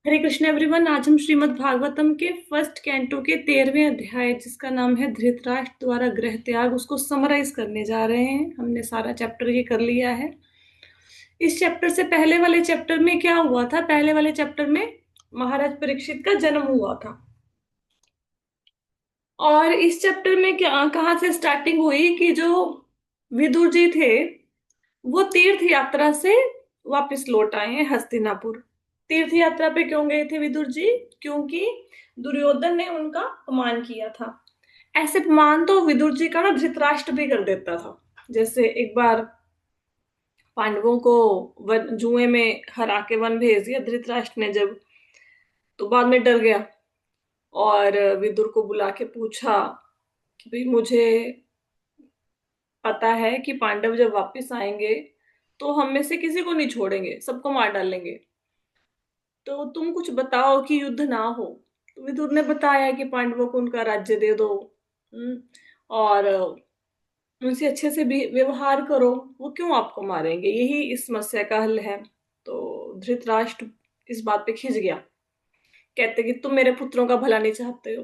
हरे Krishna everyone. आज हम श्रीमद् भागवतम के फर्स्ट कैंटो के 13वें अध्याय, जिसका नाम है धृतराष्ट्र द्वारा गृह त्याग, उसको समराइज करने जा रहे हैं। हमने सारा चैप्टर ये कर लिया है। इस चैप्टर से पहले वाले चैप्टर में क्या हुआ था? पहले वाले चैप्टर में महाराज परीक्षित का जन्म हुआ था। और इस चैप्टर में क्या कहाँ से स्टार्टिंग हुई कि जो विदुर जी थे वो तीर्थ यात्रा से वापस लौट आए हैं हस्तिनापुर। तीर्थ यात्रा पे क्यों गए थे विदुर जी? क्योंकि दुर्योधन ने उनका अपमान किया था। ऐसे अपमान तो विदुर जी का ना धृतराष्ट्र भी कर देता था। जैसे एक बार पांडवों को जुए में हरा के वन भेज दिया धृतराष्ट्र ने जब, तो बाद में डर गया और विदुर को बुला के पूछा कि भाई मुझे पता है कि पांडव जब वापस आएंगे तो हम में से किसी को नहीं छोड़ेंगे, सबको मार डालेंगे, तो तुम कुछ बताओ कि युद्ध ना हो। तो विदुर ने बताया कि पांडवों को उनका राज्य दे दो। और उनसे अच्छे से भी व्यवहार करो, वो क्यों आपको मारेंगे, यही इस समस्या का हल है। तो धृतराष्ट्र इस बात पे खिंच गया। कहते कि तुम मेरे पुत्रों का भला नहीं चाहते हो,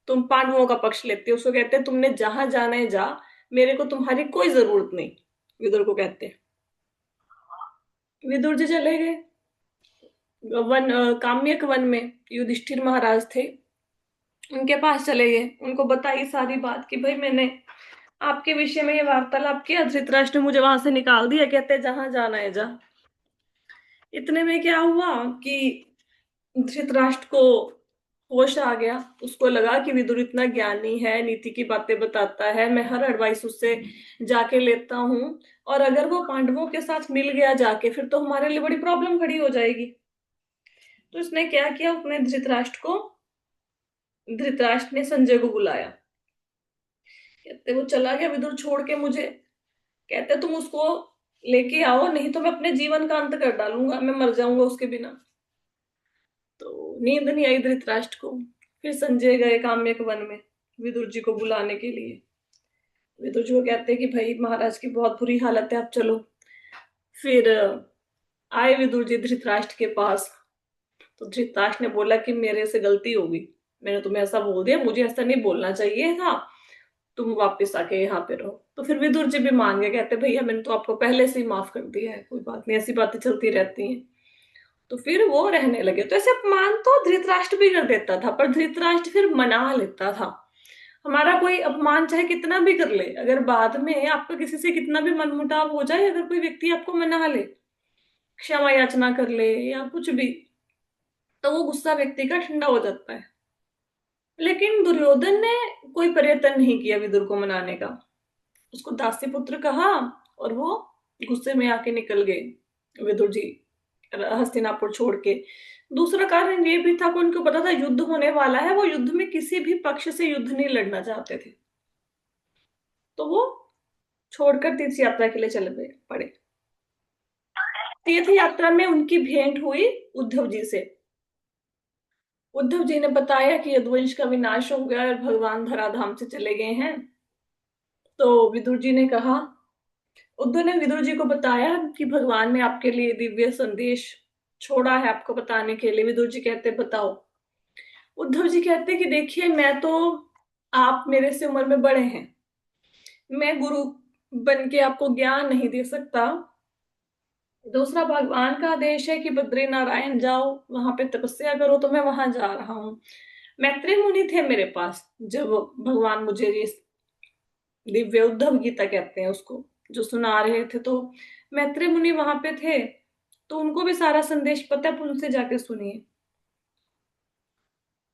तुम पांडवों का पक्ष लेते हो। उसको कहते तुमने जहां जाना है जा, मेरे को तुम्हारी कोई जरूरत नहीं। विदुर को कहते। विदुर जी चले गए काम्यक वन में। युधिष्ठिर महाराज थे, उनके पास चले गए, उनको बताई सारी बात कि भाई मैंने आपके विषय में ये वार्तालाप किया, धृतराष्ट्र ने मुझे वहां से निकाल दिया, कहते जहां जाना है जा। इतने में क्या हुआ कि धृतराष्ट्र को होश आ गया। उसको लगा कि विदुर इतना ज्ञानी है, नीति की बातें बताता है, मैं हर एडवाइस उससे जाके लेता हूँ, और अगर वो पांडवों के साथ मिल गया जाके फिर तो हमारे लिए बड़ी प्रॉब्लम खड़ी हो जाएगी। तो इसने क्या किया, अपने धृतराष्ट्र ने संजय को बुलाया। कहते वो चला गया विदुर छोड़ के मुझे। कहते तुम उसको लेके आओ, नहीं तो मैं अपने जीवन का अंत कर डालूंगा, मैं मर जाऊंगा उसके बिना। तो नींद नहीं आई धृतराष्ट्र को। फिर संजय गए काम्यक वन में विदुर जी को बुलाने के लिए। विदुर जी को कहते कि भाई महाराज की बहुत बुरी हालत है, आप चलो। फिर आए विदुर जी धृतराष्ट्र के पास। तो धृतराष्ट्र ने बोला कि मेरे से गलती होगी, मैंने तुम्हें ऐसा बोल दिया, मुझे ऐसा नहीं बोलना चाहिए था, तुम वापस आके यहाँ पे रहो। तो फिर विदुर जी भी मान गए, कहते भैया मैंने तो आपको पहले से ही माफ कर दिया है, कोई बात नहीं, ऐसी बातें चलती रहती हैं। तो फिर वो रहने लगे। तो ऐसे अपमान तो धृतराष्ट्र भी कर देता था, पर धृतराष्ट्र फिर मना लेता था। हमारा कोई अपमान चाहे कितना भी कर ले, अगर बाद में आपका किसी से कितना भी मनमुटाव हो जाए, अगर कोई व्यक्ति आपको मना ले, क्षमा याचना कर ले या कुछ भी, तो वो गुस्सा व्यक्ति का ठंडा हो जाता है। लेकिन दुर्योधन ने कोई प्रयत्न नहीं किया विदुर को मनाने का। उसको दास्य पुत्र कहा और वो गुस्से में आके निकल गए विदुर जी हस्तिनापुर छोड़ के। दूसरा कारण ये भी था कि उनको पता था युद्ध होने वाला है, वो युद्ध में किसी भी पक्ष से युद्ध नहीं लड़ना चाहते थे। तो वो छोड़कर तीर्थ यात्रा के लिए चले गए पड़े। तीर्थ यात्रा में उनकी भेंट हुई उद्धव जी से। उद्धव जी ने बताया कि यदुवंश का विनाश हो गया और भगवान धराधाम से चले गए हैं। तो विदुर जी ने कहा, उद्धव ने विदुर जी को बताया कि भगवान ने आपके लिए दिव्य संदेश छोड़ा है आपको बताने के लिए। विदुर जी कहते बताओ। उद्धव जी कहते कि देखिए मैं तो, आप मेरे से उम्र में बड़े हैं, मैं गुरु बन के आपको ज्ञान नहीं दे सकता। दूसरा भगवान का आदेश है कि बद्री नारायण जाओ, वहां पे तपस्या करो, तो मैं वहां जा रहा हूँ। मैत्रेय मुनि थे मेरे पास जब भगवान मुझे ये दिव्य उद्धव गीता कहते हैं उसको जो सुना रहे थे, तो मैत्रेय मुनि वहां पे थे, तो उनको भी सारा संदेश पता है, उनसे जाके सुनिए।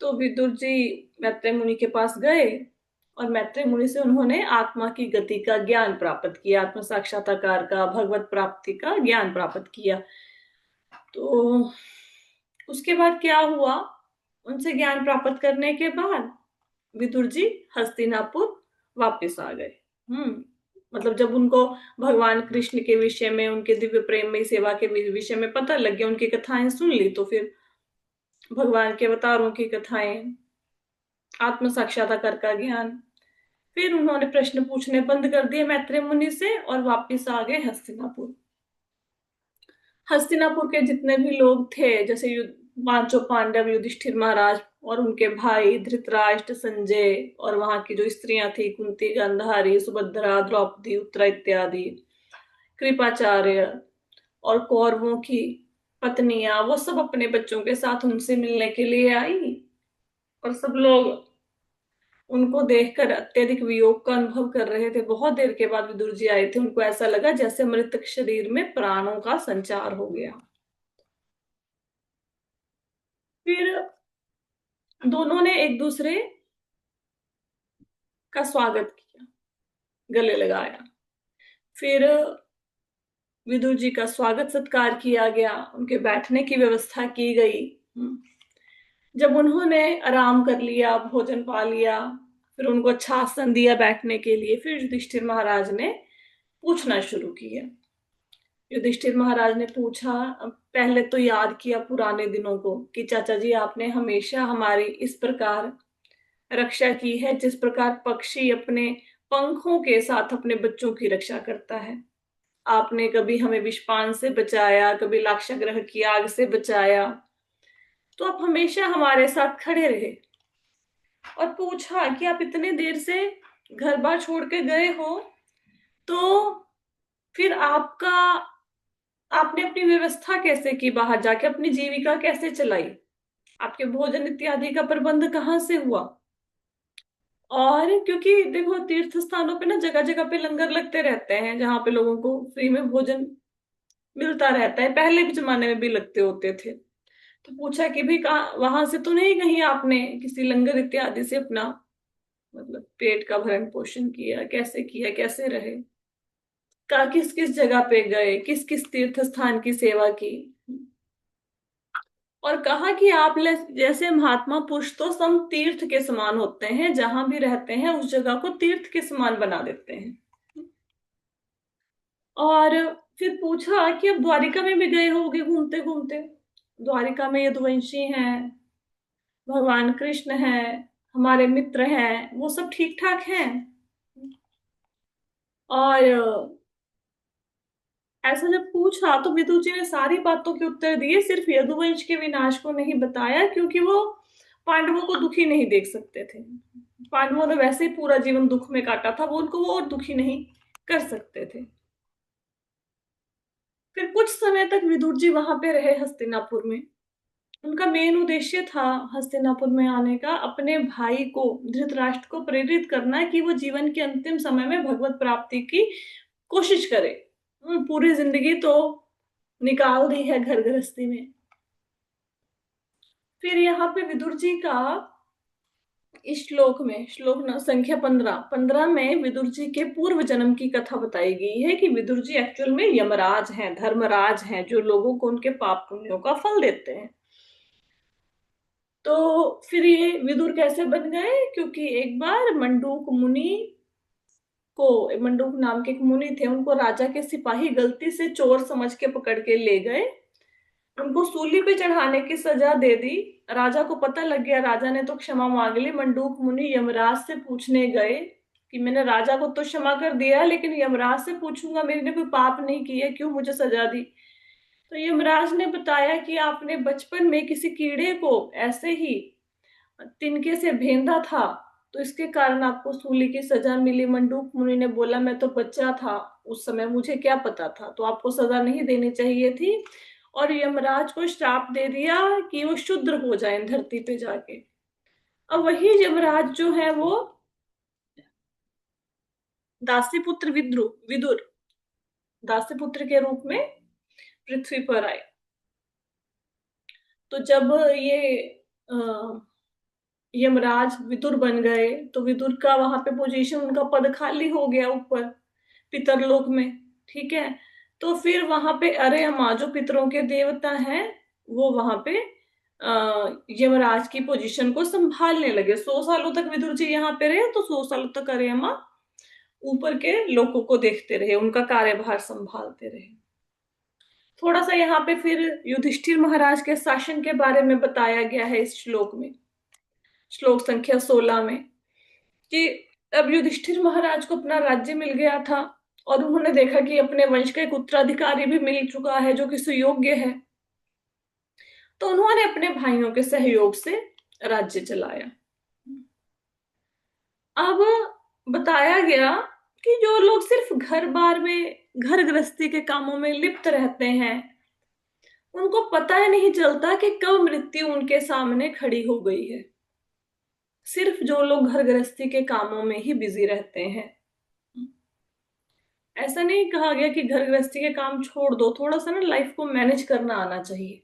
तो विदुर जी मैत्रेय मुनि के पास गए और मैत्रेय मुनि से उन्होंने आत्मा की गति का ज्ञान प्राप्त किया, आत्म साक्षात्कार का, भगवत प्राप्ति का ज्ञान प्राप्त किया। तो उसके बाद क्या हुआ, उनसे ज्ञान प्राप्त करने के बाद विदुर जी हस्तिनापुर वापस आ गए। मतलब जब उनको भगवान कृष्ण के विषय में, उनके दिव्य प्रेम में सेवा के विषय में पता लग गया, उनकी कथाएं सुन ली, तो फिर भगवान के अवतारों की कथाएं, आत्म साक्षात्कार का ज्ञान, फिर उन्होंने प्रश्न पूछने बंद कर दिए मैत्रेय मुनि से और वापस आ गए हस्तिनापुर। हस्तिनापुर के जितने भी लोग थे, जैसे पांचों पांडव, युधिष्ठिर महाराज और उनके भाई धृतराष्ट्र, संजय, और वहां की जो स्त्रियां थी, कुंती, गांधारी, सुभद्रा, द्रौपदी, उत्तरा इत्यादि, कृपाचार्य, और कौरवों की पत्नियां, वो सब अपने बच्चों के साथ उनसे मिलने के लिए आई। और सब लोग उनको देखकर अत्यधिक वियोग का अनुभव कर रहे थे। बहुत देर के बाद विदुर जी आए थे। उनको ऐसा लगा जैसे मृतक शरीर में प्राणों का संचार हो गया। फिर दोनों ने एक दूसरे का स्वागत किया, गले लगाया। फिर विदुर जी का स्वागत सत्कार किया गया, उनके बैठने की व्यवस्था की गई। जब उन्होंने आराम कर लिया, भोजन पा लिया, फिर उनको अच्छा आसन दिया बैठने के लिए, फिर युधिष्ठिर महाराज ने पूछना शुरू किया। युधिष्ठिर महाराज ने पूछा, पहले तो याद किया पुराने दिनों को कि चाचा जी, आपने हमेशा हमारी इस प्रकार रक्षा की है जिस प्रकार पक्षी अपने पंखों के साथ अपने बच्चों की रक्षा करता है। आपने कभी हमें विषपान से बचाया, कभी लाक्षागृह की आग से बचाया, तो आप हमेशा हमारे साथ खड़े रहे। और पूछा कि आप इतने देर से घर बार छोड़ के गए हो, तो फिर आपने अपनी व्यवस्था कैसे की, बाहर जाके अपनी जीविका कैसे चलाई, आपके भोजन इत्यादि का प्रबंध कहाँ से हुआ। और क्योंकि देखो, तीर्थ स्थानों पे ना जगह जगह पे लंगर लगते रहते हैं, जहाँ पे लोगों को फ्री में भोजन मिलता रहता है, पहले भी जमाने में भी लगते होते थे। तो पूछा कि भी कहा, वहां से तो नहीं कहीं आपने किसी लंगर इत्यादि से अपना मतलब पेट का भरण पोषण किया, कैसे किया, कैसे रहे, का किस किस जगह पे गए, किस किस तीर्थ स्थान की सेवा की। और कहा कि आप जैसे महात्मा पुरुष तो सम तीर्थ के समान होते हैं, जहां भी रहते हैं उस जगह को तीर्थ के समान बना देते हैं। और फिर पूछा कि अब द्वारिका में भी गए होगे घूमते घूमते, द्वारिका में यदुवंशी हैं, भगवान कृष्ण हैं, हमारे मित्र हैं, वो सब ठीक ठाक हैं। और ऐसा जब पूछा तो विदुर जी ने सारी बातों के उत्तर दिए, सिर्फ यदुवंश के विनाश को नहीं बताया, क्योंकि वो पांडवों को दुखी नहीं देख सकते थे। पांडवों ने वैसे ही पूरा जीवन दुख में काटा था, वो उनको वो और दुखी नहीं कर सकते थे। फिर कुछ समय तक विदुर जी वहां पे रहे हस्तिनापुर में। उनका मेन उद्देश्य था हस्तिनापुर में आने का, अपने भाई को, धृतराष्ट्र को प्रेरित करना कि वो जीवन के अंतिम समय में भगवत प्राप्ति की कोशिश करे। पूरी जिंदगी तो निकाल दी है घर गृहस्थी में। फिर यहाँ पे विदुर जी का इस श्लोक में, संख्या 15 में विदुर जी के पूर्व जन्म की कथा बताई गई है कि विदुर जी एक्चुअल में यमराज हैं, धर्मराज हैं, जो लोगों को उनके पाप पुण्यों का फल देते हैं। तो फिर ये विदुर कैसे बन गए, क्योंकि एक बार मंडूक नाम के एक मुनि थे, उनको राजा के सिपाही गलती से चोर समझ के पकड़ के ले गए, उनको सूली पे चढ़ाने की सजा दे दी। राजा को पता लग गया, राजा ने तो क्षमा मांग ली। मंडूक मुनि यमराज से पूछने गए कि मैंने राजा को तो क्षमा कर दिया, लेकिन यमराज से पूछूंगा, मैंने कोई पाप नहीं किया, क्यों मुझे सजा दी। तो यमराज ने बताया कि आपने बचपन में किसी कीड़े को ऐसे ही तिनके से भेंदा था, तो इसके कारण आपको सूली की सजा मिली। मंडूक मुनि ने बोला, मैं तो बच्चा था उस समय, मुझे क्या पता था, तो आपको सजा नहीं देनी चाहिए थी। और यमराज को श्राप दे दिया कि वो शूद्र हो जाए धरती पे जाके। अब वही यमराज जो है वो दासीपुत्र विदुर दासीपुत्र के रूप में पृथ्वी पर आए। तो जब ये यमराज विदुर बन गए, तो विदुर का वहां पे पोजीशन, उनका पद खाली हो गया ऊपर पितरलोक में। ठीक है, तो फिर वहां पे अरेमा, जो पितरों के देवता हैं, वो वहां पे यमराज की पोजीशन को संभालने लगे। 100 सालों तक विदुर जी यहाँ पे रहे, तो 100 सालों तक अरेमा ऊपर के लोगों को देखते रहे, उनका कार्यभार संभालते रहे। थोड़ा सा यहाँ पे फिर युधिष्ठिर महाराज के शासन के बारे में बताया गया है इस श्लोक में, श्लोक संख्या 16 में, कि अब युधिष्ठिर महाराज को अपना राज्य मिल गया था, और उन्होंने देखा कि अपने वंश का एक उत्तराधिकारी भी मिल चुका है जो कि सुयोग्य है। तो उन्होंने अपने भाइयों के सहयोग से राज्य चलाया। अब बताया गया कि जो लोग सिर्फ घर बार में, घर गृहस्थी के कामों में लिप्त रहते हैं, उनको पता ही नहीं चलता कि कब मृत्यु उनके सामने खड़ी हो गई है। सिर्फ जो लोग घर गृहस्थी के कामों में ही बिजी रहते हैं। ऐसा नहीं कहा गया कि घर गृहस्थी के काम छोड़ दो, थोड़ा सा ना लाइफ को मैनेज करना आना चाहिए।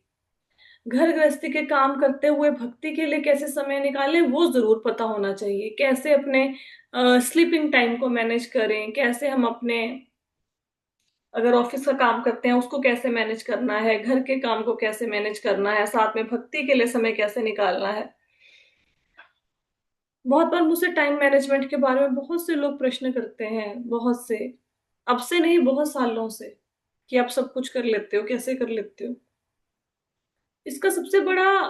घर गृहस्थी के काम करते हुए भक्ति के लिए कैसे समय निकालें वो जरूर पता होना चाहिए। कैसे अपने स्लीपिंग टाइम को मैनेज करें, कैसे हम अपने, अगर ऑफिस का काम करते हैं उसको कैसे मैनेज करना है, घर के काम को कैसे मैनेज करना है, साथ में भक्ति के लिए समय कैसे निकालना है। बहुत बार मुझसे टाइम मैनेजमेंट के बारे में बहुत से लोग प्रश्न करते हैं, बहुत से, अब से नहीं बहुत सालों से, कि आप सब कुछ कर लेते हो, कैसे कर लेते हो। इसका सबसे बड़ा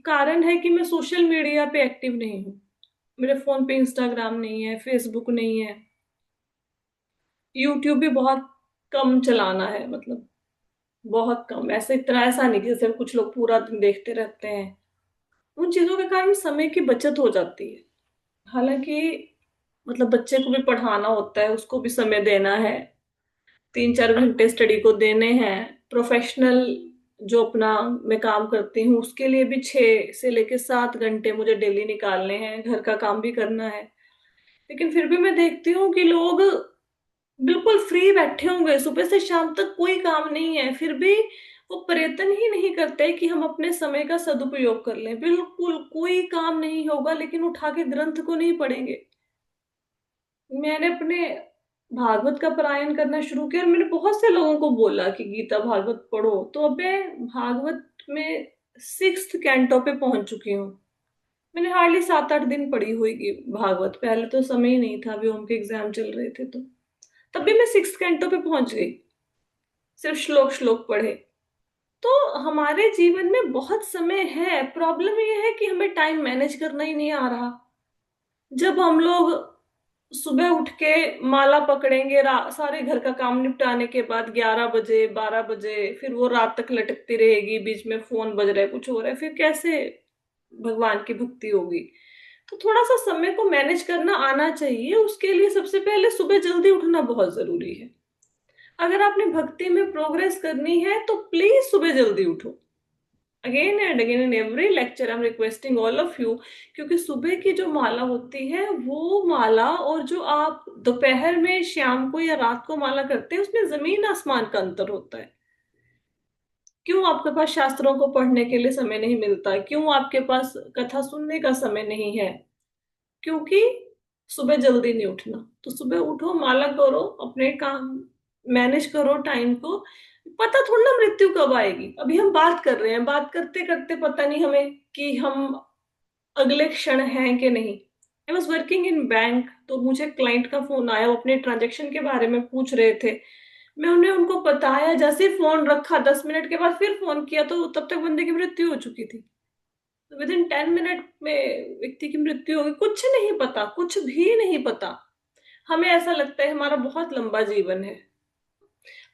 कारण है कि मैं सोशल मीडिया पे एक्टिव नहीं हूँ। मेरे फोन पे इंस्टाग्राम नहीं है, फेसबुक नहीं है, यूट्यूब भी बहुत कम चलाना है, मतलब बहुत कम। ऐसे इतना ऐसा नहीं कि जैसे कुछ लोग पूरा दिन देखते रहते हैं। उन चीजों के कारण समय की बचत हो जाती है। हालांकि मतलब बच्चे को भी पढ़ाना होता है, उसको भी समय देना है, 3-4 घंटे स्टडी को देने हैं। प्रोफेशनल जो अपना मैं काम करती हूँ उसके लिए भी 6 से लेकर 7 घंटे मुझे डेली निकालने हैं, घर का काम भी करना है। लेकिन फिर भी मैं देखती हूँ कि लोग बिल्कुल फ्री बैठे होंगे, सुबह से शाम तक कोई काम नहीं है, फिर भी वो प्रयत्न ही नहीं करते कि हम अपने समय का सदुपयोग कर लें। बिल्कुल कोई काम नहीं होगा लेकिन उठा के ग्रंथ को नहीं पढ़ेंगे। मैंने अपने भागवत का पारायण करना शुरू किया और मैंने बहुत से लोगों को बोला कि गीता भागवत पढ़ो, तो अब मैं भागवत में 6th कैंटो पे पहुंच चुकी हूँ। मैंने हार्डली 7-8 दिन पढ़ी होगी भागवत। पहले तो समय ही नहीं था, अभी ओम के एग्जाम चल रहे थे, तो तब भी मैं 6th कैंटो पे पहुंच गई, सिर्फ श्लोक श्लोक पढ़े। तो हमारे जीवन में बहुत समय है, प्रॉब्लम ये है कि हमें टाइम मैनेज करना ही नहीं आ रहा। जब हम लोग सुबह उठ के माला पकड़ेंगे, सारे घर का काम निपटाने के बाद 11 बजे 12 बजे, फिर वो रात तक लटकती रहेगी, बीच में फोन बज रहा है, कुछ हो रहा है, फिर कैसे भगवान की भक्ति होगी। तो थोड़ा सा समय को मैनेज करना आना चाहिए। उसके लिए सबसे पहले सुबह जल्दी उठना बहुत जरूरी है। अगर आपने भक्ति में प्रोग्रेस करनी है तो प्लीज सुबह जल्दी उठो। Again and again in every lecture I am requesting all of you, क्योंकि सुबह की जो माला होती है वो माला, और जो आप दोपहर में, शाम को या रात को माला करते हैं, उसमें जमीन आसमान का अंतर होता है। क्यों आपके पास शास्त्रों को पढ़ने के लिए समय नहीं मिलता? क्यों आपके पास कथा सुनने का समय नहीं है? क्योंकि सुबह जल्दी नहीं उठना। तो सुबह उठो, माला करो, अपने काम मैनेज करो टाइम को। पता थोड़ा ना मृत्यु कब आएगी। अभी हम बात कर रहे हैं, बात करते करते पता नहीं हमें कि हम अगले क्षण हैं कि नहीं। I was working in bank, तो मुझे क्लाइंट का फोन आया, वो अपने ट्रांजेक्शन के बारे में पूछ रहे थे। मैं उन्हें उनको बताया, जैसे फोन रखा 10 मिनट के बाद फिर फोन किया तो तब तक बंदे की मृत्यु हो चुकी थी। विद इन 10 मिनट में व्यक्ति की मृत्यु होगी। कुछ नहीं पता, कुछ भी नहीं पता। हमें ऐसा लगता है हमारा बहुत लंबा जीवन है।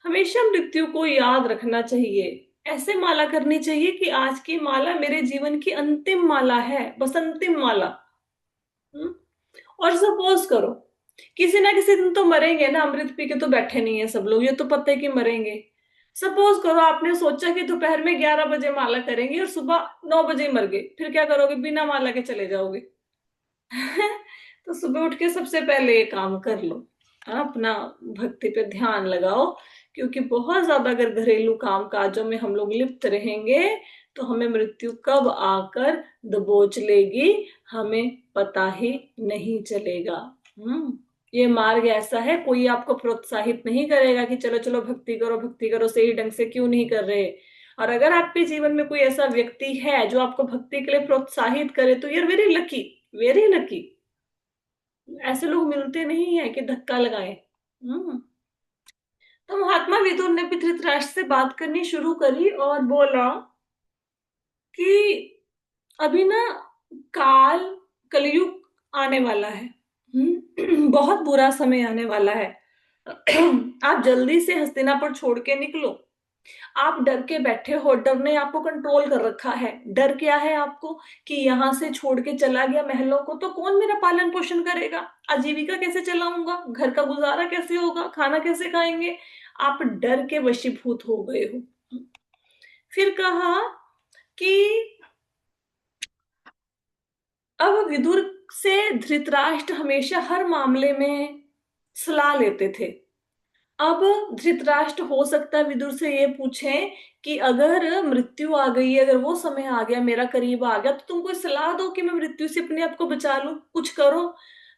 हमेशा मृत्यु को याद रखना चाहिए। ऐसे माला करनी चाहिए कि आज की माला मेरे जीवन की अंतिम माला है, बस अंतिम माला। हम्म? और सपोज करो किसी ना किसी दिन तो मरेंगे ना, अमृत पी के तो बैठे नहीं है सब लोग, ये तो पता है कि मरेंगे। सपोज करो आपने सोचा कि दोपहर में 11 बजे माला करेंगे और सुबह 9 बजे मर गए, फिर क्या करोगे? बिना माला के चले जाओगे? तो सुबह उठ के सबसे पहले ये काम कर लो, अपना भक्ति पे ध्यान लगाओ। क्योंकि बहुत ज्यादा अगर घरेलू काम काजों में हम लोग लिप्त रहेंगे तो हमें मृत्यु कब आकर दबोच लेगी हमें पता ही नहीं चलेगा। ये मार्ग ऐसा है, कोई आपको प्रोत्साहित नहीं करेगा कि चलो चलो भक्ति करो, भक्ति करो, सही ढंग से क्यों नहीं कर रहे। और अगर आपके जीवन में कोई ऐसा व्यक्ति है जो आपको भक्ति के लिए प्रोत्साहित करे तो you're very lucky, very lucky. ऐसे लोग मिलते नहीं है कि धक्का लगाए। तो महात्मा विदुर ने भी धृतराष्ट्र से बात करनी शुरू करी और बोला कि अभी ना काल, कलयुग आने वाला है। बहुत बुरा समय आने वाला है। आप जल्दी से हस्तिनापुर छोड़ के निकलो। आप डर के बैठे हो, डर ने आपको कंट्रोल कर रखा है। डर क्या है आपको? कि यहां से छोड़ के चला गया महलों को तो कौन मेरा पालन पोषण करेगा, आजीविका कैसे चलाऊंगा, घर का गुजारा कैसे होगा, खाना कैसे खाएंगे। आप डर के वशीभूत हो गए हो। फिर कहा कि अब विदुर से धृतराष्ट्र हमेशा हर मामले में सलाह लेते थे। अब धृतराष्ट्र हो सकता है विदुर से ये पूछे कि अगर मृत्यु आ गई है, अगर वो समय आ गया, मेरा करीब आ गया, तो तुम कोई सलाह दो कि मैं मृत्यु से अपने आप को बचा लूं, कुछ करो।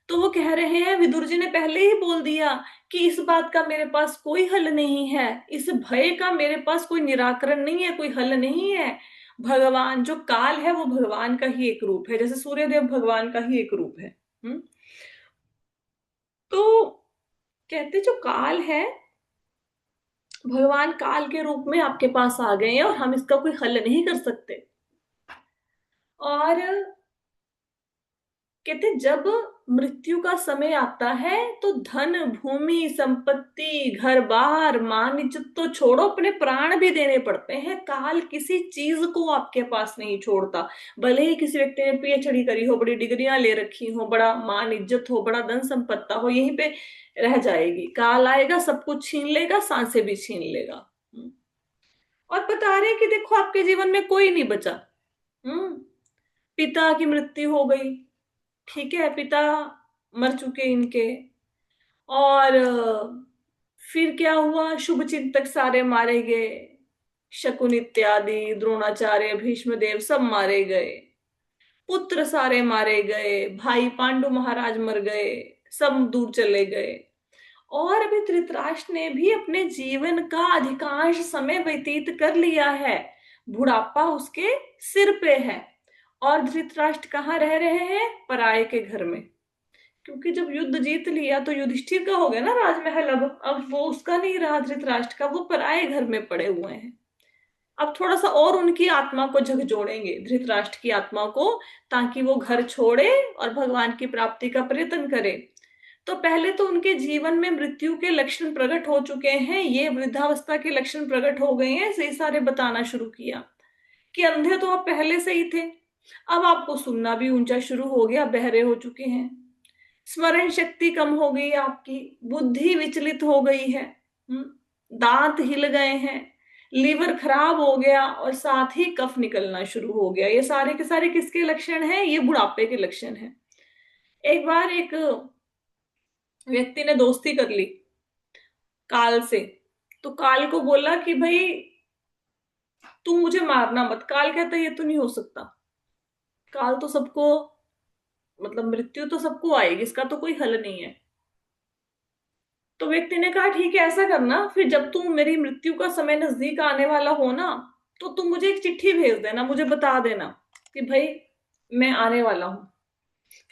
तो वो कह रहे हैं, विदुर जी ने पहले ही बोल दिया कि इस बात का मेरे पास कोई हल नहीं है, इस भय का मेरे पास कोई निराकरण नहीं है, कोई हल नहीं है। भगवान जो काल है वो भगवान का ही एक रूप है, जैसे सूर्यदेव भगवान का ही एक रूप है। तो कहते जो काल है, भगवान काल के रूप में आपके पास आ गए हैं और हम इसका कोई हल नहीं कर सकते। और कहते जब मृत्यु का समय आता है तो धन भूमि संपत्ति घर बार मान इज्जत तो छोड़ो, अपने प्राण भी देने पड़ते हैं। काल किसी चीज को आपके पास नहीं छोड़ता। भले ही किसी व्यक्ति ने पीएचडी करी हो, बड़ी डिग्रियां ले रखी हो, बड़ा मान इज्जत हो, बड़ा धन संपत्ता हो, यहीं पे रह जाएगी। काल आएगा, सब कुछ छीन लेगा, सांसें भी छीन लेगा। और बता रहे हैं कि देखो आपके जीवन में कोई नहीं बचा। हम्म पिता की मृत्यु हो गई, ठीक है, पिता मर चुके इनके। और फिर क्या हुआ, शुभ चिंतक सारे मारे गए, शकुन इत्यादि, द्रोणाचार्य, भीष्मदेव सब मारे गए, पुत्र सारे मारे गए, भाई पांडु महाराज मर गए, सब दूर चले गए। और अभी धृतराष्ट्र ने भी अपने जीवन का अधिकांश समय व्यतीत कर लिया है, बुढ़ापा उसके सिर पे है। और धृतराष्ट्र कहाँ रह रहे हैं? पराये के घर में। क्योंकि जब युद्ध जीत लिया तो युधिष्ठिर का हो गया ना राजमहल, अब वो उसका नहीं रहा धृतराष्ट्र का, वो पराये घर में पड़े हुए हैं। अब थोड़ा सा और उनकी आत्मा को झकझोड़ेंगे, धृतराष्ट्र की आत्मा को, ताकि वो घर छोड़े और भगवान की प्राप्ति का प्रयत्न करे। तो पहले तो उनके जीवन में मृत्यु के लक्षण प्रकट हो चुके हैं, ये वृद्धावस्था के लक्षण प्रकट हो गए हैं, से सारे बताना शुरू किया कि अंधे तो आप पहले से ही थे, अब आपको सुनना भी ऊंचा शुरू हो गया, बहरे हो चुके हैं, स्मरण शक्ति कम हो गई, आपकी बुद्धि विचलित हो गई है, दांत हिल गए हैं, लीवर खराब हो गया और साथ ही कफ निकलना शुरू हो गया। ये सारे के सारे किसके लक्षण हैं? ये बुढ़ापे के लक्षण हैं। एक बार एक व्यक्ति ने दोस्ती कर ली काल से, तो काल को बोला कि भाई तू मुझे मारना मत। काल कहता ये तो नहीं हो सकता, काल तो सबको, मतलब मृत्यु तो सबको आएगी, इसका तो कोई हल नहीं है। तो व्यक्ति ने कहा ठीक है, ऐसा करना, फिर जब तू मेरी मृत्यु का समय नजदीक आने वाला हो ना, तो तुम मुझे एक चिट्ठी भेज देना, मुझे बता देना कि भाई मैं आने वाला हूं,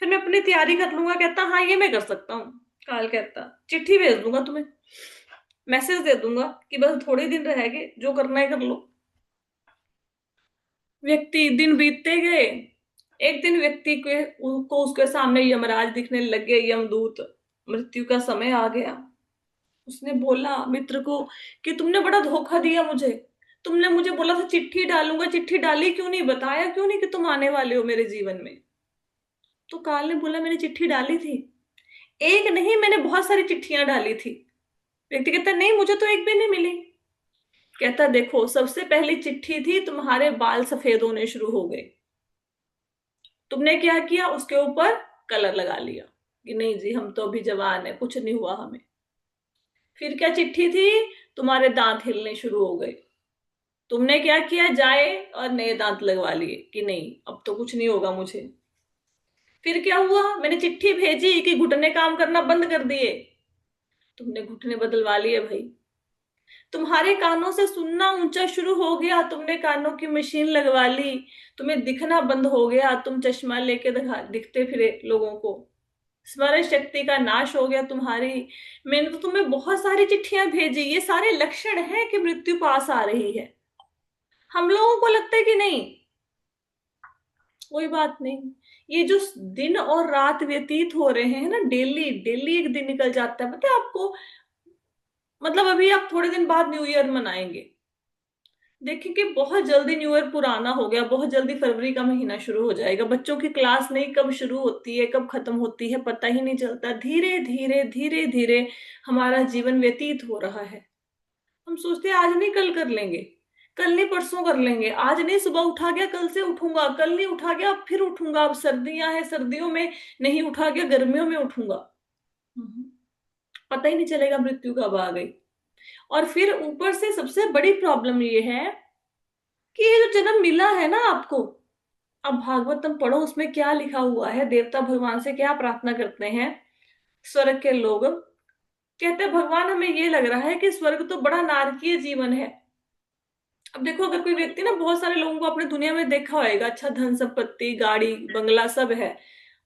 फिर मैं अपनी तैयारी कर लूंगा। कहता हाँ ये मैं कर सकता हूँ। काल कहता चिट्ठी भेज दूंगा तुम्हें, मैसेज दे दूंगा कि बस थोड़े दिन रह गए, जो करना है कर लो। व्यक्ति दिन बीतते गए, एक दिन व्यक्ति को उसके सामने यमराज दिखने लग गए, यमदूत, मृत्यु का समय आ गया। उसने बोला मित्र को कि तुमने बड़ा धोखा दिया मुझे, तुमने मुझे बोला था चिट्ठी डालूंगा, चिट्ठी डाली क्यों नहीं, बताया क्यों नहीं कि तुम आने वाले हो मेरे जीवन में। तो काल ने बोला मैंने चिट्ठी डाली थी, एक नहीं मैंने बहुत सारी चिट्ठियां डाली थी। व्यक्ति कहता नहीं मुझे तो एक भी नहीं मिली। कहता देखो सबसे पहली चिट्ठी थी, तुम्हारे बाल सफेद होने शुरू हो गए, तुमने क्या किया, उसके ऊपर कलर लगा लिया कि नहीं जी हम तो अभी जवान है, कुछ नहीं हुआ हमें। फिर क्या चिट्ठी थी, तुम्हारे दांत हिलने शुरू हो गए, तुमने क्या किया, जाए और नए दांत लगवा लिए कि नहीं अब तो कुछ नहीं होगा मुझे। फिर क्या हुआ, मैंने चिट्ठी भेजी कि घुटने काम करना बंद कर दिए, तुमने घुटने बदलवा लिए भाई। तुम्हारे कानों से सुनना ऊंचा शुरू हो गया, तुमने कानों की मशीन लगवा ली, तुम्हें दिखना बंद हो गया, तुम चश्मा लेके दिखते फिरे लोगों को, स्मरण शक्ति का नाश हो गया तुम्हारी। मैंने तो तुम्हें बहुत सारी चिट्ठियां भेजी, ये सारे लक्षण हैं कि मृत्यु पास आ रही है। हम लोगों को लगता है कि नहीं कोई बात नहीं, ये जो दिन और रात व्यतीत हो रहे हैं ना, डेली डेली एक दिन निकल जाता है, पता है आपको। मतलब अभी आप थोड़े दिन बाद न्यू ईयर मनाएंगे, देखिए कि बहुत जल्दी न्यू ईयर पुराना हो गया, बहुत जल्दी फरवरी का महीना शुरू हो जाएगा। बच्चों की क्लास नहीं कब शुरू होती है कब खत्म होती है पता ही नहीं चलता। धीरे धीरे धीरे धीरे हमारा जीवन व्यतीत हो रहा है। हम सोचते हैं आज नहीं कल कर लेंगे, कल नहीं परसों कर लेंगे, आज नहीं सुबह उठा गया कल से उठूंगा, कल नहीं उठा गया अब फिर उठूंगा, अब सर्दियां हैं सर्दियों में नहीं उठा गया गर्मियों में उठूंगा। हम्म, पता ही नहीं चलेगा मृत्यु कब आ गई। और फिर ऊपर से सबसे बड़ी प्रॉब्लम ये है कि ये जो जन्म मिला है ना आपको, अब भागवतम पढ़ो उसमें क्या लिखा हुआ है, देवता भगवान से क्या प्रार्थना करते हैं। स्वर्ग के लोग कहते हैं भगवान हमें ये लग रहा है कि स्वर्ग तो बड़ा नारकीय जीवन है। अब देखो अगर कोई व्यक्ति ना, बहुत सारे लोगों को अपने दुनिया में देखा होगा, अच्छा धन संपत्ति गाड़ी बंगला सब है,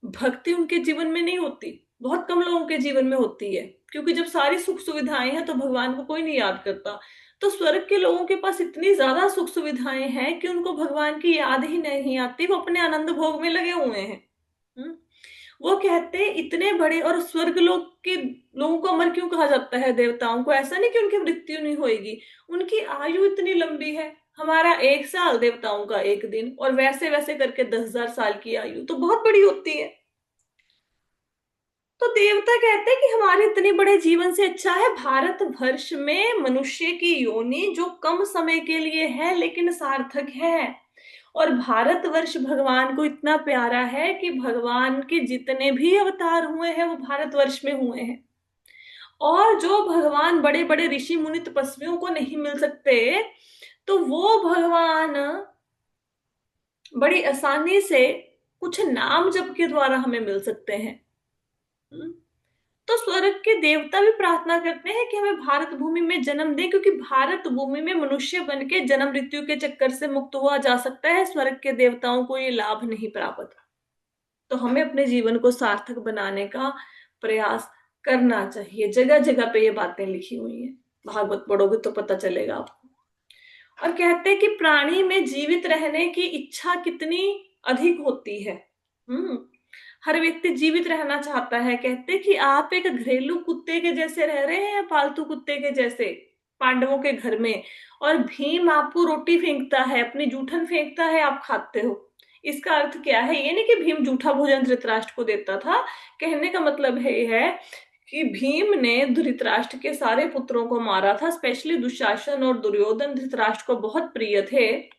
भक्ति उनके जीवन में नहीं होती, बहुत कम लोगों के जीवन में होती है। क्योंकि जब सारी सुख सुविधाएं हैं तो भगवान को कोई नहीं याद करता। तो स्वर्ग के लोगों के पास इतनी ज्यादा सुख सुविधाएं हैं कि उनको भगवान की याद ही नहीं आती, वो अपने आनंद भोग में लगे हुए हैं। हम्म? वो कहते हैं इतने बड़े, और स्वर्ग लोग के लोगों को अमर क्यों कहा जाता है, देवताओं को? ऐसा नहीं कि उनकी मृत्यु नहीं होगी, उनकी आयु इतनी लंबी है। हमारा 1 साल देवताओं का 1 दिन, और वैसे वैसे करके 10,000 साल की आयु तो बहुत बड़ी होती है। तो देवता कहते हैं कि हमारे इतने बड़े जीवन से अच्छा है भारत वर्ष में मनुष्य की योनि, जो कम समय के लिए है लेकिन सार्थक है। और भारतवर्ष भगवान को इतना प्यारा है कि भगवान के जितने भी अवतार हुए हैं वो भारतवर्ष में हुए हैं। और जो भगवान बड़े बड़े ऋषि मुनि तपस्वियों को नहीं मिल सकते, तो वो भगवान बड़ी आसानी से कुछ नाम जप के द्वारा हमें मिल सकते हैं। हम्म? तो स्वर्ग के देवता भी प्रार्थना करते हैं कि हमें भारत भूमि में जन्म दे, क्योंकि भारत भूमि में मनुष्य बन के जन्म मृत्यु के चक्कर से मुक्त हुआ जा सकता है। स्वर्ग के देवताओं को ये लाभ नहीं प्राप्त। तो हमें अपने जीवन को सार्थक बनाने का प्रयास करना चाहिए। जगह जगह पे ये बातें लिखी हुई हैं, भागवत पढ़ोगे तो पता चलेगा आपको। और कहते हैं कि प्राणी में जीवित रहने की इच्छा कितनी अधिक होती है। हम्म हर व्यक्ति जीवित रहना चाहता है। कहते हैं कि आप एक घरेलू कुत्ते के जैसे रह रहे हैं, पालतू कुत्ते के जैसे पांडवों के घर में, और भीम आपको रोटी फेंकता है, अपनी जूठन फेंकता है, आप खाते हो। इसका अर्थ क्या है? ये नहीं कि भीम जूठा भोजन धृतराष्ट्र को देता था। कहने का मतलब है कि भीम ने धृतराष्ट्र के सारे पुत्रों को मारा था, स्पेशली दुशासन और दुर्योधन धृतराष्ट्र को बहुत प्रिय थे।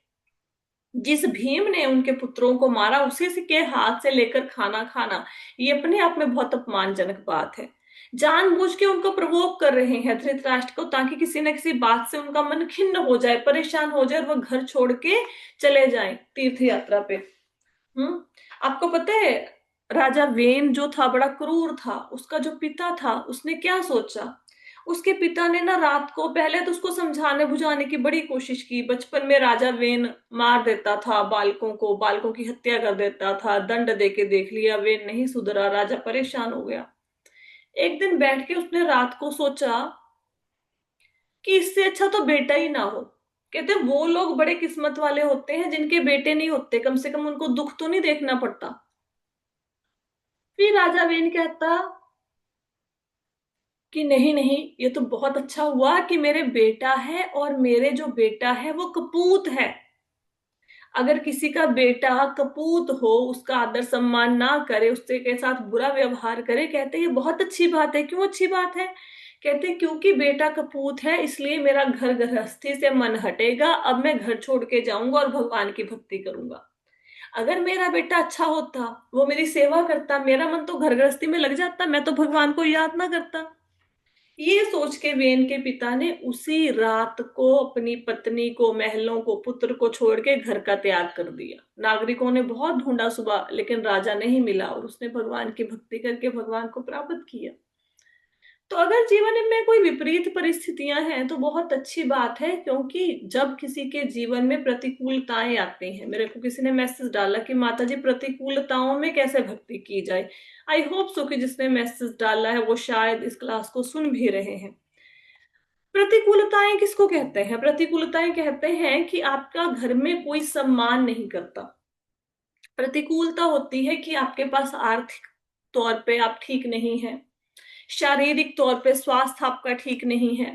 जिस भीम ने उनके पुत्रों को मारा उसी से के हाथ से लेकर खाना खाना, ये अपने आप में बहुत अपमानजनक बात है। जानबूझ के उनको प्रवोक कर रहे हैं धृतराष्ट्र को, ताकि किसी न किसी बात से उनका मन खिन्न हो जाए, परेशान हो जाए, और वह घर छोड़ के चले जाएं तीर्थ यात्रा पे। हम्म आपको पता है राजा वेन जो था बड़ा क्रूर था। उसका जो पिता था उसने क्या सोचा, उसके पिता ने ना रात को, पहले तो उसको समझाने बुझाने की बड़ी कोशिश की। बचपन में राजा वेन मार देता था बालकों को, बालकों की हत्या कर देता था, दंड दे के देख लिया, वेन नहीं सुधरा, राजा परेशान हो गया। एक दिन बैठ के उसने रात को सोचा कि इससे अच्छा तो बेटा ही ना हो। कहते वो लोग बड़े किस्मत वाले होते हैं जिनके बेटे नहीं होते, कम से कम उनको दुख तो नहीं देखना पड़ता। फिर राजा वेन कहता कि नहीं नहीं, ये तो बहुत अच्छा हुआ कि मेरे बेटा है, और मेरे जो बेटा है वो कपूत है। अगर किसी का बेटा कपूत हो, उसका आदर सम्मान ना करे, उससे के साथ बुरा व्यवहार करे, कहते ये बहुत अच्छी बात है। क्यों अच्छी बात है? कहते क्योंकि बेटा कपूत है इसलिए मेरा घर गृहस्थी से मन हटेगा, अब मैं घर छोड़ के जाऊंगा और भगवान की भक्ति करूंगा। अगर मेरा बेटा अच्छा होता, वो मेरी सेवा करता, मेरा मन तो घर गृहस्थी में लग जाता, मैं तो भगवान को याद ना करता। ये सोच के वेन के पिता ने उसी रात को अपनी पत्नी को, महलों को, पुत्र को छोड़ के घर का त्याग कर दिया। नागरिकों ने बहुत ढूंढा सुबह, लेकिन राजा नहीं मिला, और उसने भगवान की भक्ति करके भगवान को प्राप्त किया। तो अगर जीवन में कोई विपरीत परिस्थितियां हैं तो बहुत अच्छी बात है, क्योंकि जब किसी के जीवन में प्रतिकूलताएं आती हैं, मेरे को किसी ने मैसेज डाला कि माता जी प्रतिकूलताओं में कैसे भक्ति की जाए। आई होप सो कि जिसने मैसेज डाला है वो शायद इस क्लास को सुन भी रहे हैं। प्रतिकूलताएं किसको कहते हैं? प्रतिकूलताएं कहते हैं कि आपका घर में कोई सम्मान नहीं करता। प्रतिकूलता होती है कि आपके पास आर्थिक तौर पे आप ठीक नहीं है, शारीरिक तौर पे स्वास्थ्य आपका ठीक नहीं है,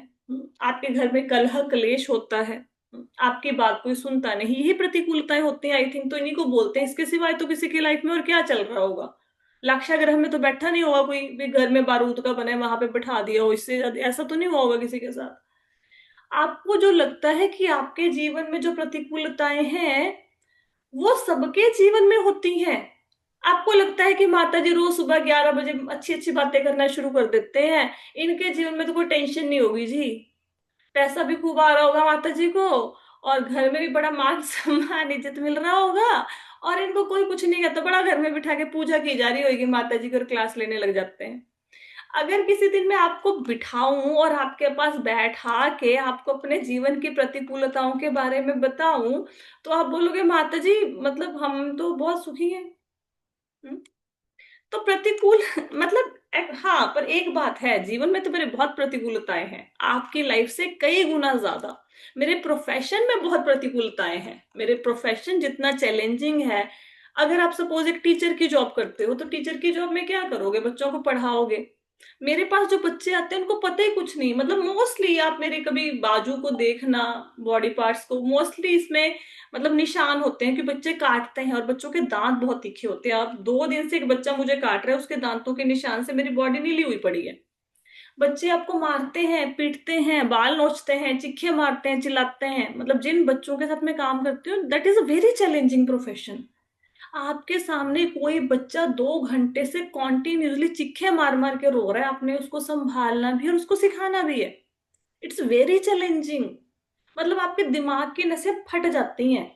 आपके घर में कलह कलेश होता है। आपकी बात कोई सुनता नहीं, यही प्रतिकूलताएं होती हैं आई थिंक, तो इन्हीं को बोलते हैं। इसके सिवाय तो किसी की लाइफ में और क्या चल रहा होगा? लाक्षागृह में तो बैठा नहीं होगा कोई भी, घर में बारूद का बना है वहां पे बैठा दिया हो, इससे ऐसा तो नहीं हुआ होगा किसी के साथ। आपको जो लगता है कि आपके जीवन में जो प्रतिकूलताएं हैं वो सबके जीवन में होती हैं। आपको लगता है कि माता जी रोज सुबह 11 बजे अच्छी अच्छी बातें करना शुरू कर देते हैं, इनके जीवन में तो कोई टेंशन नहीं होगी जी, पैसा भी खूब आ रहा होगा माता जी को, और घर में भी बड़ा मान सम्मान इज्जत मिल रहा होगा, और इनको कोई कुछ नहीं कहता, बड़ा घर में बिठा के पूजा की जा रही होगी माता जी की, और क्लास लेने लग जाते हैं। अगर किसी दिन मैं आपको बिठाऊं और आपके पास बैठा के आपको अपने जीवन की प्रतिकूलताओं के बारे में बताऊं, तो आप बोलोगे माता जी मतलब हम तो बहुत सुखी हैं। हम्म? तो प्रतिकूल मतलब हाँ, पर एक बात है, जीवन में तो मेरे बहुत प्रतिकूलताएं हैं, आपकी लाइफ से कई गुना ज्यादा। मेरे प्रोफेशन में बहुत प्रतिकूलताएं हैं, मेरे प्रोफेशन जितना चैलेंजिंग है। अगर आप सपोज एक टीचर की जॉब करते हो, तो टीचर की जॉब में क्या करोगे? बच्चों को पढ़ाओगे। मेरे पास जो बच्चे आते हैं उनको पता ही कुछ नहीं, मतलब मोस्टली आप मेरे कभी बाजू को देखना, बॉडी पार्ट्स को, मोस्टली इसमें मतलब निशान होते हैं कि बच्चे काटते हैं, और बच्चों के दांत बहुत तीखे होते हैं। अब 2 दिन से एक बच्चा मुझे काट रहा है, उसके दांतों के निशान से मेरी बॉडी नीली हुई पड़ी है। बच्चे आपको मारते हैं, पीटते हैं, बाल नोचते हैं, चिक्के मारते हैं, चिल्लाते हैं, मतलब जिन बच्चों के साथ मैं काम करती हूँ that is a very challenging profession. आपके सामने कोई बच्चा 2 घंटे से कॉन्टिन्यूसली चिक्के मार मार के रो रहा है, आपने उसको संभालना भी और उसको सिखाना भी है। It's very challenging. मतलब आपके दिमाग की नसें फट जाती हैं,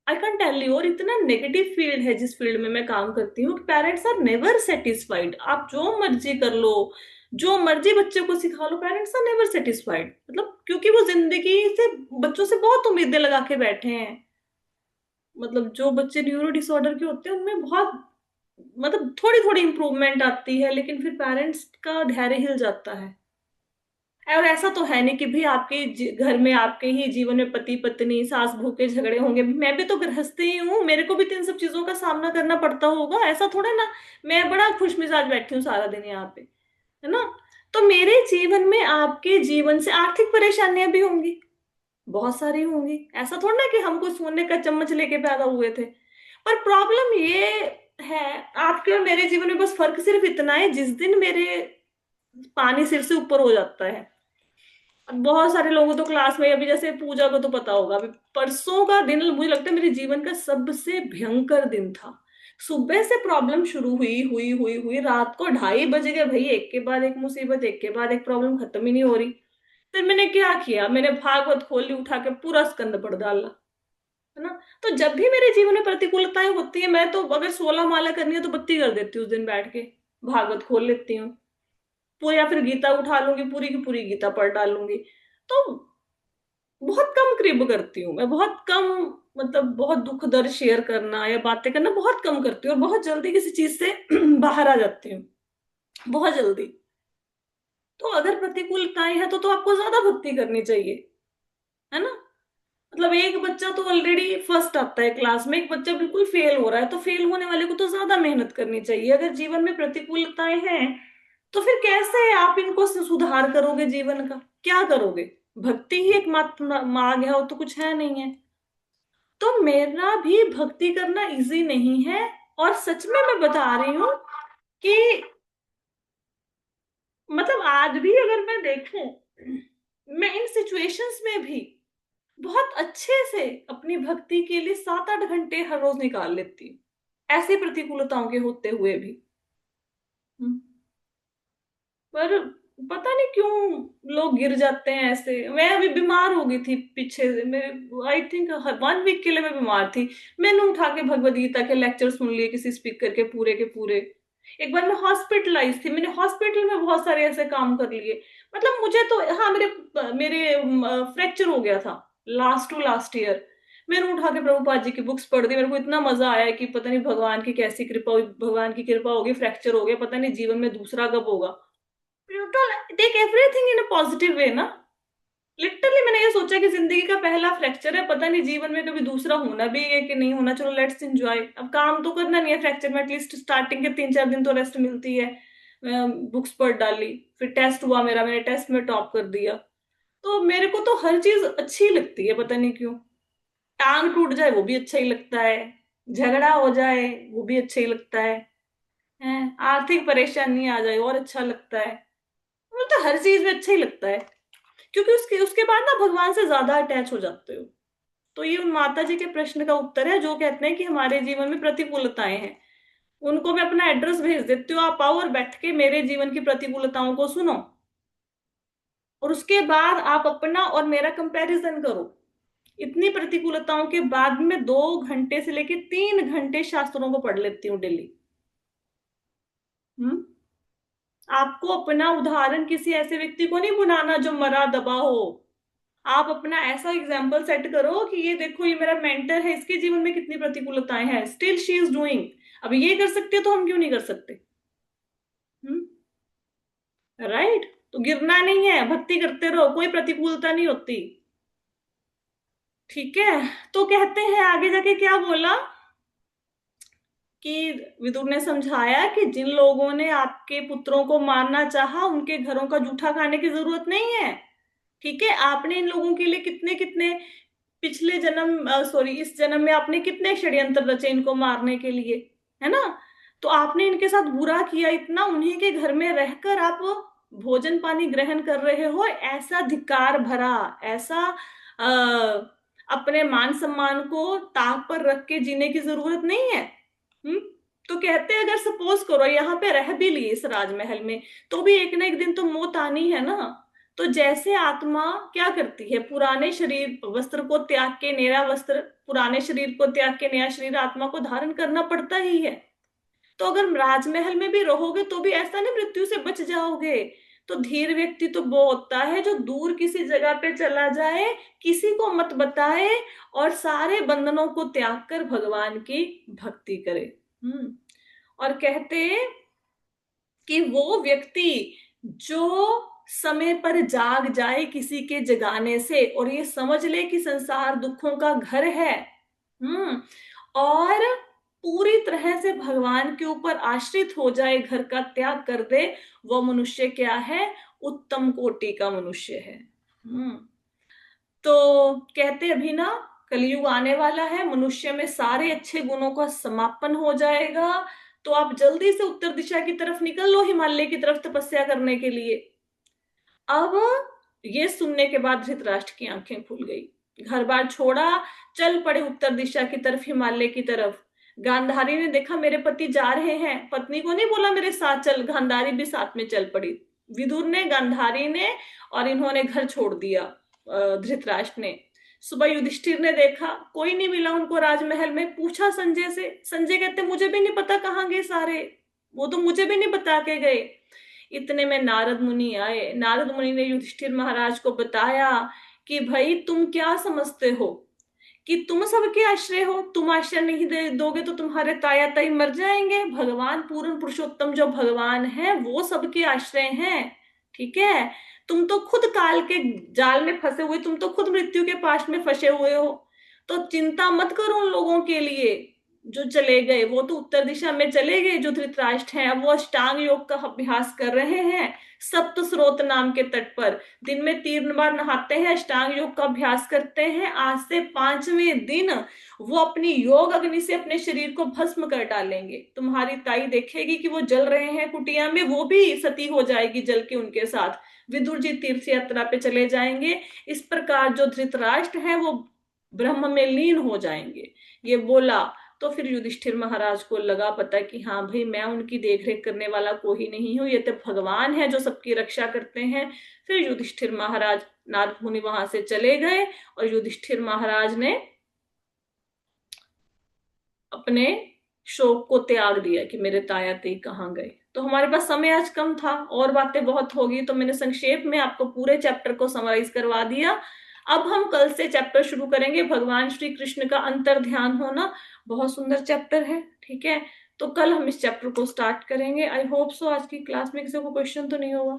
आई कैन टेल यू। और इतना नेगेटिव फील्ड है जिस फील्ड में मैं काम करती हूँ, पेरेंट्स आर नेवर सेटिस्फाइड। आप जो मर्जी कर लो, जो मर्जी बच्चे को सिखा लो, पेरेंट्स आर नेवर सेटिस्फाइड, मतलब क्योंकि वो जिंदगी से बच्चों से बहुत उम्मीदें लगा के बैठे हैं। मतलब जो बच्चे न्यूरो डिसऑर्डर के होते हैं उनमें बहुत मतलब थोड़ी थोड़ी इंप्रूवमेंट आती है, लेकिन फिर पेरेंट्स का धैर्य हिल जाता है। और ऐसा तो है नहीं कि भी आपके घर में आपके ही जीवन में पति पत्नी सास बहू के झगड़े होंगे, मैं भी तो गृहस्थी ही हूँ, मेरे को भी तो इन सब चीजों का सामना करना पड़ता होगा, ऐसा थोड़ा ना मैं बड़ा खुश मिजाज बैठी हूँ सारा दिन यहाँ पे, है ना? तो मेरे जीवन में आपके जीवन से आर्थिक परेशानियां भी होंगी, बहुत सारी होंगी। ऐसा थोड़ा ना कि हमको सोने का चम्मच लेके पैदा हुए थे। पर प्रॉब्लम ये है, आपके और मेरे जीवन में बस फर्क सिर्फ इतना है, जिस दिन मेरे पानी सिर से ऊपर हो जाता है। अब बहुत सारे लोगों तो क्लास में, अभी जैसे पूजा को तो पता होगा, अभी परसों का दिन मुझे लगता है मेरे जीवन का सबसे भयंकर दिन था। सुबह से प्रॉब्लम शुरू हुई हुई हुई हुई, रात को 2:30 बज गए भाई, एक के बाद एक मुसीबत, एक के बाद एक प्रॉब्लम, खत्म ही नहीं हो रही। फिर मैंने क्या किया, मैंने भागवत खोली, उठा के पूरा स्कंद पढ़ डाला, है ना? तो जब भी मेरे जीवन में प्रतिकूलताएं होती है, मैं तो अगर 16 माला करनी है तो बत्ती कर देती हूँ उस दिन बैठ के, भागवत खोल लेती हूँ पूरी, या फिर गीता उठा लूंगी, पूरी की पूरी गीता पढ़ डालूंगी। तो बहुत कम कृप करती हूँ मैं, बहुत कम, मतलब बहुत दुख दर्द शेयर करना या बातें करना बहुत कम करती हूँ, और बहुत जल्दी किसी चीज से बाहर आ जाती हूँ, बहुत जल्दी। तो अगर प्रतिकूलताएं हैं तो आपको ज्यादा भक्ति करनी चाहिए, है ना? मतलब एक बच्चा तो ऑलरेडी फर्स्ट आता है क्लास में, एक बच्चा बिल्कुल फेल हो रहा है, तो फेल होने वाले को तो ज्यादा मेहनत करनी चाहिए। अगर जीवन में प्रतिकूलताएं हैं तो फिर कैसे आप इनको सुधार करोगे? जीवन का क्या करोगे? भक्ति ही एक मात्र मार्ग है, और तो कुछ है नहीं है। तो मेरा भी भक्ति करना इजी नहीं है, और सच में मैं बता रही हूँ कि मतलब आज भी अगर मैं देखूं, मैं इन सिचुएशंस में भी बहुत अच्छे से अपनी भक्ति के लिए 7-8 घंटे हर रोज निकाल लेती हूँ, ऐसी प्रतिकूलताओं के होते हुए भी। हम्म। पर पता नहीं क्यों लोग गिर जाते हैं ऐसे। मैं अभी बीमार हो गई थी पीछे से, मैं आई थिंक 1 वीक के लिए मैं बीमार थी। मैंने उठा के भगवद गीता के लेक्चर सुन लिए किसी स्पीकर के पूरे। एक बार मैं हॉस्पिटलाइज थी, मैंने हॉस्पिटल में बहुत सारे ऐसे काम कर लिए। मतलब मुझे तो हाँ, मेरे मेरे फ्रैक्चर हो गया था लास्ट टू लास्ट ईयर। मैंने उठा के प्रभुपाद जी की बुक्स पढ़ दी, मेरे को इतना मजा आया कि पता नहीं भगवान की कैसी कृपा हुई, भगवान की कृपा होगी, फ्रैक्चर हो गया, पता नहीं जीवन में दूसरा कब होगा। You to take everything in a positive way ना। लिटरली मैंने ये सोचा कि जिंदगी का पहला फ्रैक्चर है, पता नहीं जीवन में कभी दूसरा होना भी है कि नहीं होना, चलो लेट्स एंजॉय। अब काम तो करना नहीं है फ्रैक्चर में, एटलीस्ट स्टार्टिंग के 3-4 दिन तो रेस्ट मिलती है। बुक्स पढ़ डाली, फिर टेस्ट हुआ मेरा, मैंने टेस्ट में टॉप कर दिया। तो मेरे को तो हर चीज अच्छी लगती है, पता नहीं क्यों। टांग टूट जाए वो भी अच्छा ही लगता है, झगड़ा हो जाए वो भी अच्छा ही लगता है, आर्थिक परेशानी आ जाए और अच्छा लगता है। मुझे तो हर चीज में अच्छा ही लगता है, क्योंकि उसके उसके बाद ना भगवान से ज्यादा अटैच हो जाते हो। तो ये उन माता जी के प्रश्न का उत्तर है जो कहते हैं कि हमारे जीवन में प्रतिकूलताएं हैं। उनको मैं अपना एड्रेस भेज देती हूँ, आप आओ और बैठ के मेरे जीवन की प्रतिकूलताओं को सुनो, और उसके बाद आप अपना और मेरा कंपैरिजन करो। इतनी प्रतिकूलताओं के बाद में 2 घंटे से लेके 3 घंटे शास्त्रों को पढ़ लेती हूँ डेली। हम्म। आपको अपना उदाहरण किसी ऐसे व्यक्ति को नहीं बनाना जो मरा दबा हो। आप अपना ऐसा एग्जाम्पल सेट करो कि ये देखो, ये मेरा मेंटर है, इसके जीवन में कितनी प्रतिकूलताएं हैं, स्टिल शी इज डूइंग। अब ये कर सकते हो तो हम क्यों नहीं कर सकते? हम्म। राइट। तो गिरना नहीं है, भक्ति करते रहो, कोई प्रतिकूलता नहीं होती। ठीक है। तो कहते हैं आगे जाके क्या बोला कि विदुर ने समझाया कि जिन लोगों ने आपके पुत्रों को मारना चाहा उनके घरों का जूठा खाने की जरूरत नहीं है। ठीक है, आपने इन लोगों के लिए कितने कितने पिछले जन्म, सॉरी, इस जन्म में आपने कितने षड्यंत्र रचे इनको मारने के लिए, है ना? तो आपने इनके साथ बुरा किया इतना, उन्हीं के घर में रहकर आप भोजन पानी ग्रहण कर रहे हो, ऐसा धिक्कार भरा, ऐसा अपने मान सम्मान को ताक पर रख के जीने की जरूरत नहीं है। हम्म। तो कहते हैं अगर सपोज करो यहाँ पे रह भी लिए इस राजमहल में, तो भी एक ना एक दिन तो मौत आनी है ना। तो जैसे आत्मा क्या करती है, पुराने शरीर वस्त्र को त्याग के नया वस्त्र, पुराने शरीर को त्याग के नया शरीर आत्मा को धारण करना पड़ता ही है। तो अगर राजमहल में भी रहोगे तो भी ऐसा नहीं मृत्यु से बच जाओगे। तो धीर व्यक्ति तो वो होता है जो दूर किसी जगह पे चला जाए, किसी को मत बताए, और सारे बंधनों को त्याग कर भगवान की भक्ति करे। हम्म। और कहते कि वो व्यक्ति जो समय पर जाग जाए किसी के जगाने से, और ये समझ ले कि संसार दुखों का घर है। हम्म। और पूरी तरह से भगवान के ऊपर आश्रित हो जाए, घर का त्याग कर दे, वो मनुष्य क्या है? उत्तम कोटि का मनुष्य है। हम्म। तो कहते अभी ना, कलयुग आने वाला है, मनुष्य में सारे अच्छे गुणों का समापन हो जाएगा। तो आप जल्दी से उत्तर दिशा की तरफ निकल लो, हिमालय की तरफ तपस्या करने के लिए। अब ये सुनने के बाद धृतराष्ट्र की आंखें खुल गई, घर बार छोड़ा, चल पड़े उत्तर दिशा की तरफ, हिमालय की तरफ। गांधारी ने देखा मेरे पति जा रहे हैं, पत्नी को नहीं बोला मेरे साथ चल, गांधारी भी साथ में चल पड़ी। विदुर ने, गांधारी ने, और इन्होंने घर छोड़ दिया। धृतराष्ट्र ने। सुबह युधिष्ठिर ने देखा कोई नहीं मिला उनको राजमहल में, पूछा संजय से, संजय कहते मुझे भी नहीं पता कहाँ गए सारे, वो तो मुझे भी नहीं बता के गए। इतने में नारद मुनि आए, नारद मुनि ने युधिष्ठिर महाराज को बताया कि भाई तुम क्या समझते हो कि तुम सबके आश्रय हो, तुम आश्रय नहीं दे दोगे तो तुम्हारे ताया ताई मर जाएंगे। भगवान पूर्ण पुरुषोत्तम जो भगवान है वो सबके आश्रय हैं। ठीक है, तुम तो खुद काल के जाल में फंसे हुए, तुम तो खुद मृत्यु के पास में फंसे हुए हो। तो चिंता मत करो उन लोगों के लिए जो चले गए, वो तो उत्तर दिशा में चले गए जो धृतराष्ट्र हैं, अब वो अष्टांग योग का अभ्यास कर रहे हैं सप्त स्रोत नाम के तट पर। दिन में 3 बार नहाते हैं, अष्टांग योग का अभ्यास करते हैं। आज से 5वें दिन वो अपनी योग अग्नि से अपने शरीर को भस्म कर डालेंगे। तुम्हारी ताई देखेगी कि वो जल रहे हैं कुटिया में, वो भी सती हो जाएगी जल के उनके साथ। विदुर जी तीर्थ यात्रा पे चले जाएंगे। इस प्रकार जो धृतराष्ट्र है वो ब्रह्म में लीन हो जाएंगे। ये बोला तो फिर युधिष्ठिर महाराज को लगा पता कि हाँ भाई, मैं उनकी देखरेख करने वाला कोई नहीं हूं, ये तो भगवान है जो सबकी रक्षा करते हैं। फिर युधिष्ठिर महाराज, नारद मुनि वहां से चले गए, और युधिष्ठिर महाराज ने अपने शोक को त्याग दिया कि मेरे ताया ते कहाँ गए। तो हमारे पास समय आज कम था, और बातें बहुत होगी, तो मैंने संक्षेप में आपको पूरे चैप्टर को समराइज करवा दिया। अब हम कल से चैप्टर शुरू करेंगे, भगवान श्री कृष्ण का अंतर ध्यान होना। बहुत सुंदर चैप्टर है। ठीक है, तो कल हम इस चैप्टर को स्टार्ट करेंगे। आई होप सो आज की क्लास में किसी को क्वेश्चन तो नहीं होगा।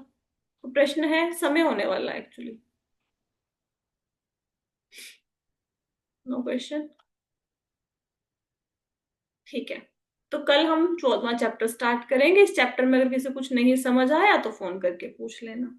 तो प्रश्न है, समय होने वाला है एक्चुअली। No question. ठीक है, तो कल हम 14वां चैप्टर स्टार्ट करेंगे। इस चैप्टर में अगर किसी कुछ नहीं समझ आया तो फोन करके पूछ लेना।